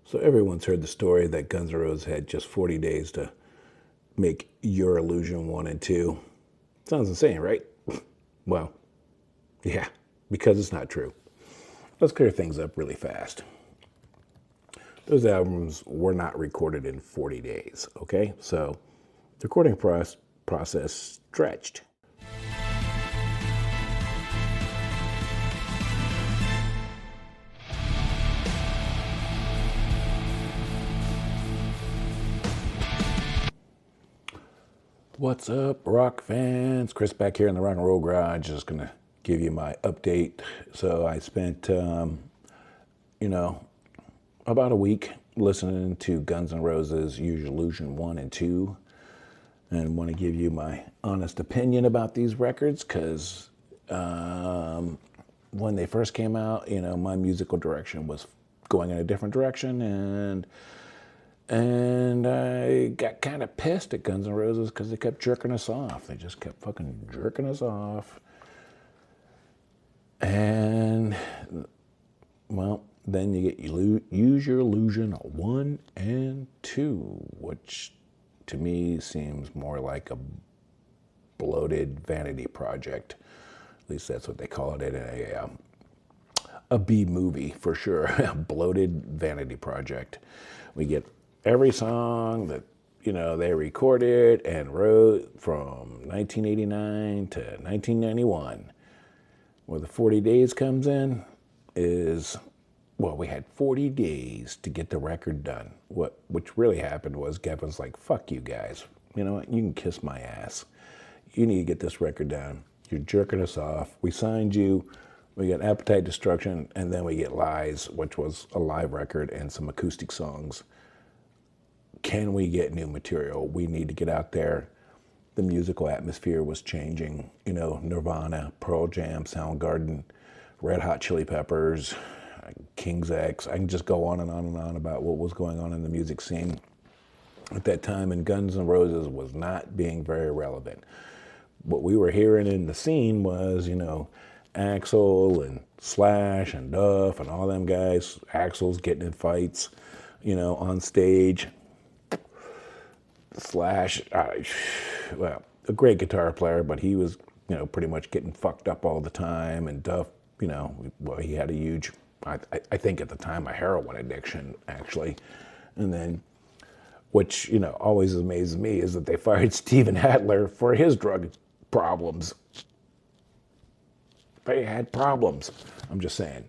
So everyone's heard the story that Guns N' Roses had just 40 days to make Your Illusion 1 and 2. Sounds insane, right? Well, yeah, because it's not true. Let's clear things up really fast. Those albums were not recorded in 40 days, okay? So the recording process stretched. What's up, rock fans? Chris back here in the Rock and Roll Garage. Just gonna give you my update. So I spent, about a week listening to Guns N' Roses' Use Your Illusion 1 and 2, and want to give you my honest opinion about these records, because when they first came out, my musical direction was going in a different direction, and I got kind of pissed at Guns N' Roses because they kept jerking us off. They just kept fucking jerking us off. And, well, then you get Use Your Illusion 1 and 2, which to me seems more like a bloated vanity project. At least that's what they call it in a B movie, for sure. A bloated vanity project. We get every song that, they recorded and wrote from 1989 to 1991. Where the 40 days comes in is, well, we had 40 days to get the record done. Which really happened was Gavin's like, fuck you guys. You know what? You can kiss my ass. You need to get this record done. You're jerking us off. We signed you. We got Appetite Destruction, and then we get Lies, which was a live record and some acoustic songs. Can we get new material? We need to get out there. The musical atmosphere was changing. Nirvana, Pearl Jam, Soundgarden, Red Hot Chili Peppers, King's X. I can just go on and on and on about what was going on in the music scene at that time, and Guns N' Roses was not being very relevant. What we were hearing in the scene was, Axl and Slash and Duff and all them guys. Axl's getting in fights, on stage. Slash, well, a great guitar player, but he was, pretty much getting fucked up all the time. And Duff, well, he had a huge, I think at the time, a heroin addiction, actually. And then, which, always amazes me, is that they fired Steven Adler for his drug problems. They had problems, I'm just saying,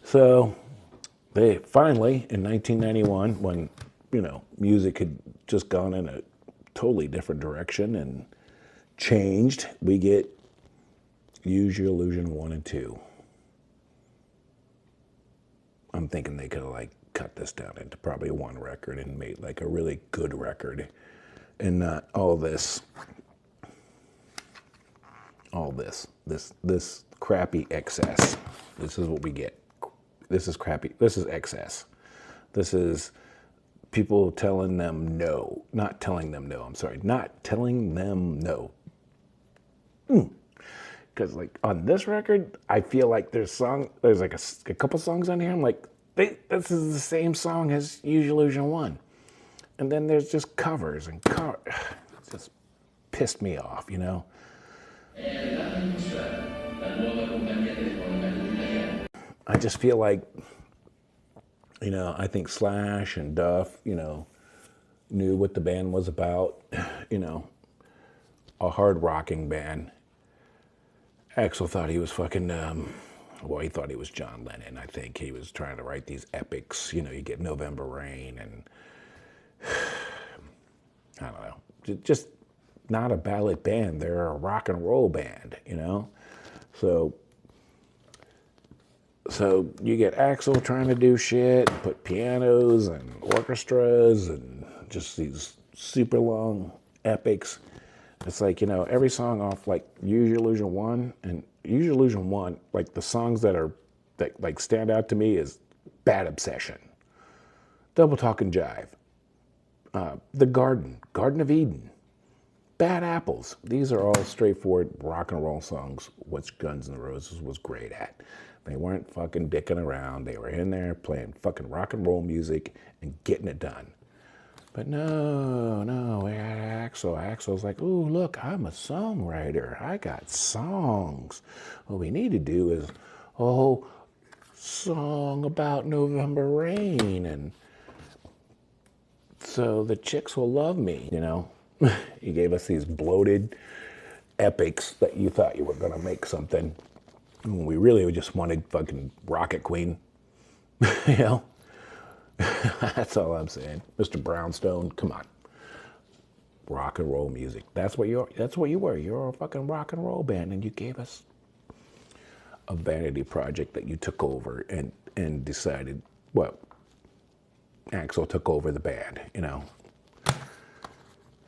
So they finally, in 1991, when, music had just gone in a totally different direction and changed, we get Use Your Illusion 1 and 2. I'm thinking they could have cut this down into probably one record and made a really good record, and not all this crappy excess. This is what we get. This is crappy. This is excess. This is people telling them no. Not telling them no. I'm sorry. Not telling them no. Because on this record, I feel like there's a couple songs on here. I'm like, this is the same song as Use Your Illusion 1. And then there's just covers and it just pissed me off, I just feel like, I think Slash and Duff, knew what the band was about, a hard rocking band. Axl thought he was fucking, he thought he was John Lennon. I think he was trying to write these epics, you get November Rain and, I don't know, just not a ballad band. They're a rock and roll band, So you get Axl trying to do shit, put pianos and orchestras and just these super long epics. It's every song off Use Your Illusion 1 and Use Your Illusion 1, the songs that stand out to me is Bad Obsession, Double Talk and Jive, The Garden of Eden, Bad Apples. These are all straightforward rock and roll songs, which Guns N' Roses was great at. They weren't fucking dicking around. They were in there playing fucking rock and roll music and getting it done. But no, we had Axl. Axl's like, ooh, look, I'm a songwriter. I got songs. What we need to do is a whole song about November rain, and so the chicks will love me, you know. He gave us these bloated epics that you thought you were going to make something. And we really just wanted fucking Rocket Queen, you know. That's all I'm saying. Mr. Brownstone, come on. Rock and roll music. That's what you were. You're a fucking rock and roll band, and you gave us a vanity project that you took over and decided, well, Axl took over the band, you know.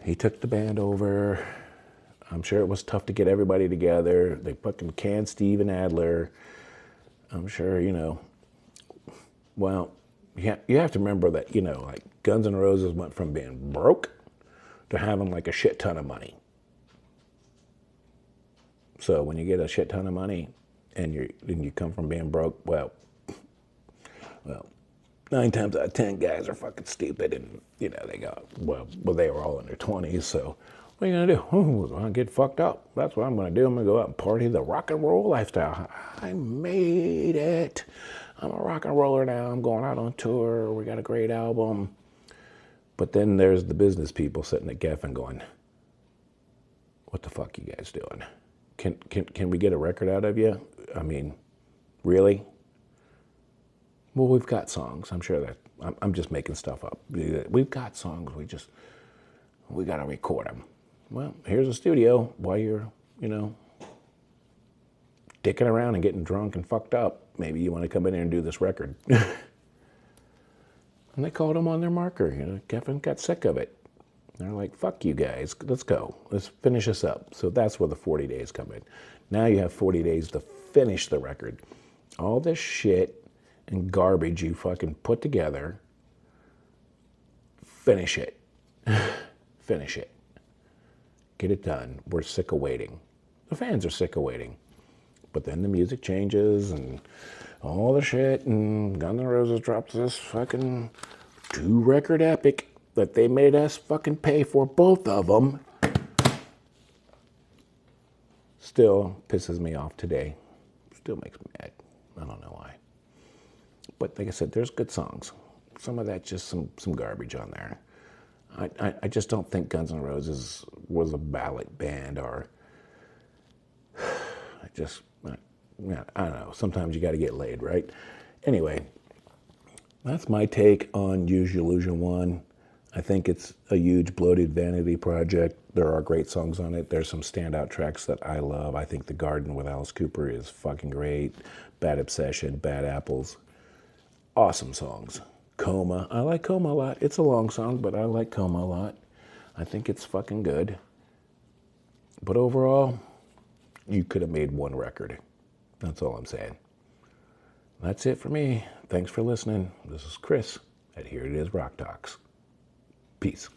He took the band over. I'm sure it was tough to get everybody together. They fucking canned Steven Adler. I'm sure, you know. Well, you have to remember that, you know, like Guns N' Roses went from being broke to having like a shit ton of money. So when you get a shit ton of money and you come from being broke, well, 9 times out of 10 guys are fucking stupid, and you know they go, well they were all in their 20s, so what are you gonna do? Oh, I'm gonna get fucked up. That's what I'm gonna do. I'm gonna go out and party the rock and roll lifestyle. I made it. I'm a rock and roller now. I'm going out on tour. We got a great album. But then there's the business people sitting at Geffen going, what the fuck you guys doing? Can we get a record out of you? I mean, really? Well, we've got songs. I'm sure that I'm just making stuff up. We've got songs. We got to record them. Well, here's a studio while you're, you know, dicking around and getting drunk and fucked up. Maybe you want to come in here and do this record. And they called him on their marker. You know, Geffen got sick of it. They're like, fuck you guys. Let's go. Let's finish this up. So that's where the 40 days come in. Now you have 40 days to finish the record. All this shit and garbage you fucking put together, finish it. Finish it. Get it done. We're sick of waiting. The fans are sick of waiting. But then the music changes and all the shit, and Guns N' Roses drops this fucking 2-record epic that they made us fucking pay for, both of them. Still pisses me off today. Still makes me mad. I don't know why. But like I said, there's good songs. Some of that's just some garbage on there. I just don't think Guns N' Roses was a ballad band, or I don't know. Sometimes you got to get laid, right? Anyway, that's my take on Use Your Illusion 1. I think it's a huge bloated vanity project. There are great songs on it. There's some standout tracks that I love. I think The Garden with Alice Cooper is fucking great. Bad Obsession, Bad Apples. Awesome songs. Coma. I like Coma a lot. It's a long song, but I like Coma a lot. I think it's fucking good. But overall, you could have made one record. That's all I'm saying. That's it for me. Thanks for listening. This is Chris at Here It Is Rock Talks. Peace.